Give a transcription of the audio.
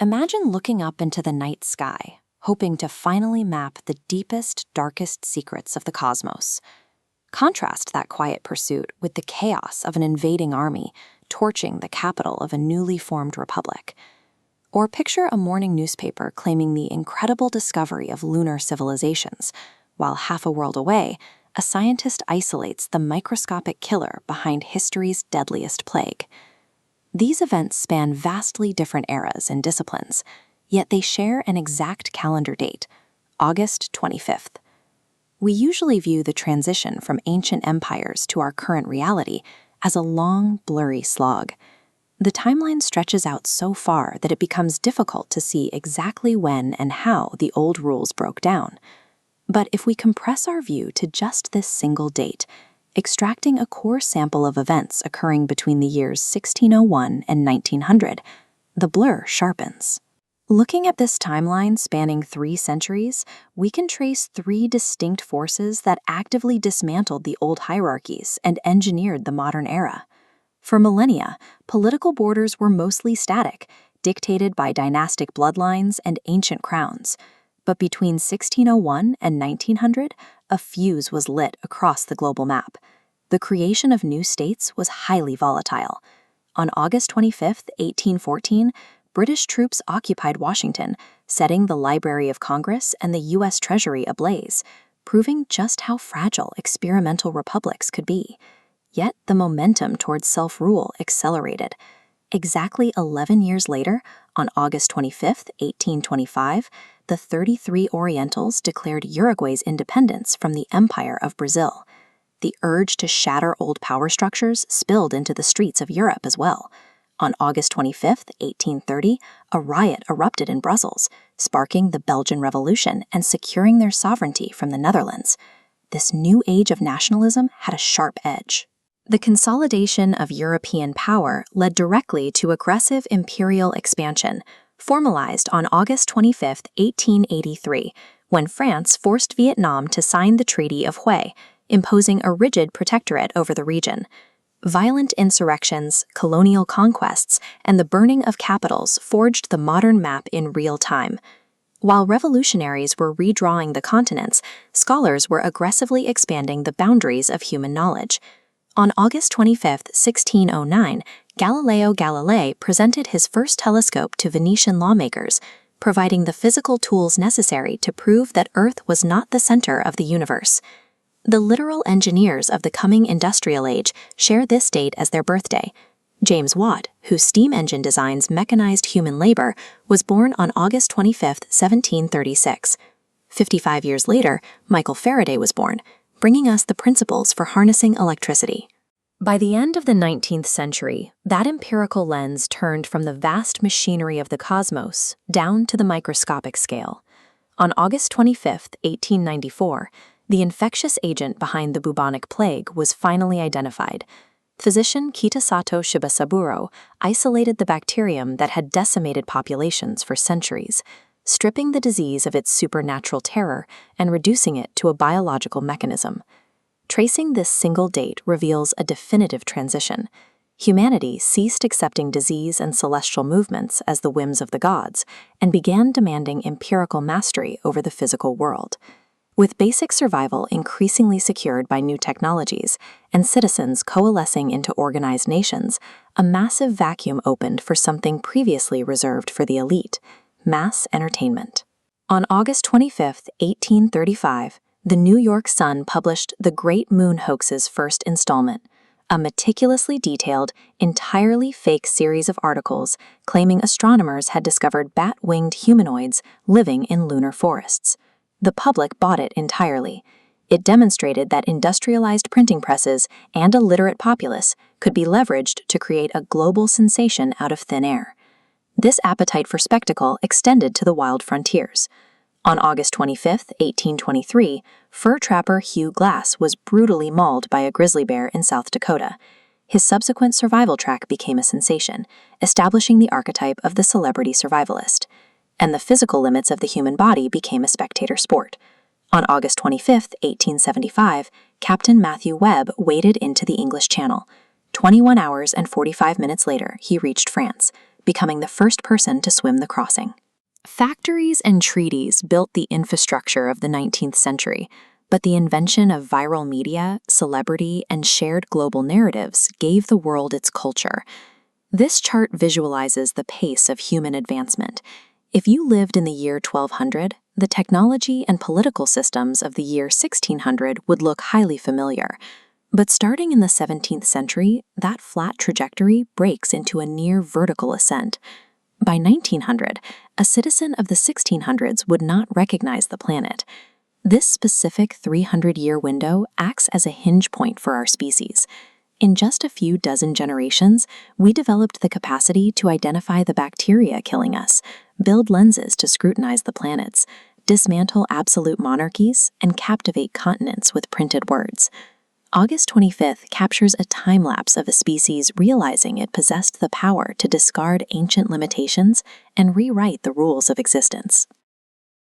Imagine looking up into the night sky, hoping to finally map the deepest, darkest secrets of the cosmos. Contrast that quiet pursuit with the chaos of an invading army torching the capital of a newly formed republic. Or picture a morning newspaper claiming the incredible discovery of lunar civilizations, while half a world away, a scientist isolates the microscopic killer behind history's deadliest plague. These events span vastly different eras and disciplines, yet they share an exact calendar date, August 25th. We usually view the transition from ancient empires to our current reality as a long, blurry slog. The timeline stretches out so far that it becomes difficult to see exactly when and how the old rules broke down. But if we compress our view to just this single date, extracting a core sample of events occurring between the years 1601 and 1900, the blur sharpens. Looking at this timeline spanning 3 centuries, we can trace 3 distinct forces that actively dismantled the old hierarchies and engineered the modern era. For millennia, political borders were mostly static, dictated by dynastic bloodlines and ancient crowns. But between 1601 and 1900, a fuse was lit across the global map. The creation of new states was highly volatile. On August 25, 1814, British troops occupied Washington, setting the Library of Congress and the U.S. Treasury ablaze, proving just how fragile experimental republics could be. Yet the momentum towards self-rule accelerated. Exactly 11 years later, on August 25, 1825, the 33 Orientals declared Uruguay's independence from the Empire of Brazil. The urge to shatter old power structures spilled into the streets of Europe as well. On August 25, 1830, a riot erupted in Brussels, sparking the Belgian Revolution and securing their sovereignty from the Netherlands. This new age of nationalism had a sharp edge. The consolidation of European power led directly to aggressive imperial expansion, formalized on August 25, 1883, when France forced Vietnam to sign the Treaty of Hue, imposing a rigid protectorate over the region. Violent insurrections, colonial conquests, and the burning of capitals forged the modern map in real time. While revolutionaries were redrawing the continents, scholars were aggressively expanding the boundaries of human knowledge. On August 25, 1609, Galileo Galilei presented his first telescope to Venetian lawmakers, providing the physical tools necessary to prove that Earth was not the center of the universe. The literal engineers of the coming industrial age share this date as their birthday. James Watt, whose steam engine designs mechanized human labor, was born on August 25, 1736. 55 years later, Michael Faraday was born, bringing us the principles for harnessing electricity. By the end of the 19th century, that empirical lens turned from the vast machinery of the cosmos down to the microscopic scale. On August 25, 1894, the infectious agent behind the bubonic plague was finally identified. Physician Kitasato Shibasaburo isolated the bacterium that had decimated populations for centuries, stripping the disease of its supernatural terror and reducing it to a biological mechanism. Tracing this single date reveals a definitive transition. Humanity ceased accepting disease and celestial movements as the whims of the gods and began demanding empirical mastery over the physical world. With basic survival increasingly secured by new technologies and citizens coalescing into organized nations, a massive vacuum opened for something previously reserved for the elite: mass entertainment. On August 25, 1835, the New York Sun published The Great Moon Hoax's first installment, a meticulously detailed, entirely fake series of articles claiming astronomers had discovered bat-winged humanoids living in lunar forests. The public bought it entirely. It demonstrated that industrialized printing presses and a literate populace could be leveraged to create a global sensation out of thin air. This appetite for spectacle extended to the wild frontiers. On August 25, 1823, fur trapper Hugh Glass was brutally mauled by a grizzly bear in South Dakota. His subsequent survival track became a sensation, establishing the archetype of the celebrity survivalist. And the physical limits of the human body became a spectator sport. On August 25, 1875, Captain Matthew Webb waded into the English Channel. 21 hours and 45 minutes later, he reached France, becoming the first person to swim the crossing. Factories and treaties built the infrastructure of the 19th century, but the invention of viral media, celebrity, and shared global narratives gave the world its culture. This chart visualizes the pace of human advancement. If you lived in the year 1200, the technology and political systems of the year 1600 would look highly familiar. But starting in the 17th century, that flat trajectory breaks into a near vertical ascent. By 1900, a citizen of the 1600s would not recognize the planet. This specific 300-year window acts as a hinge point for our species. In just a few dozen generations, we developed the capacity to identify the bacteria killing us, build lenses to scrutinize the planets, dismantle absolute monarchies, and captivate continents with printed words. August 25th captures a time-lapse of a species realizing it possessed the power to discard ancient limitations and rewrite the rules of existence.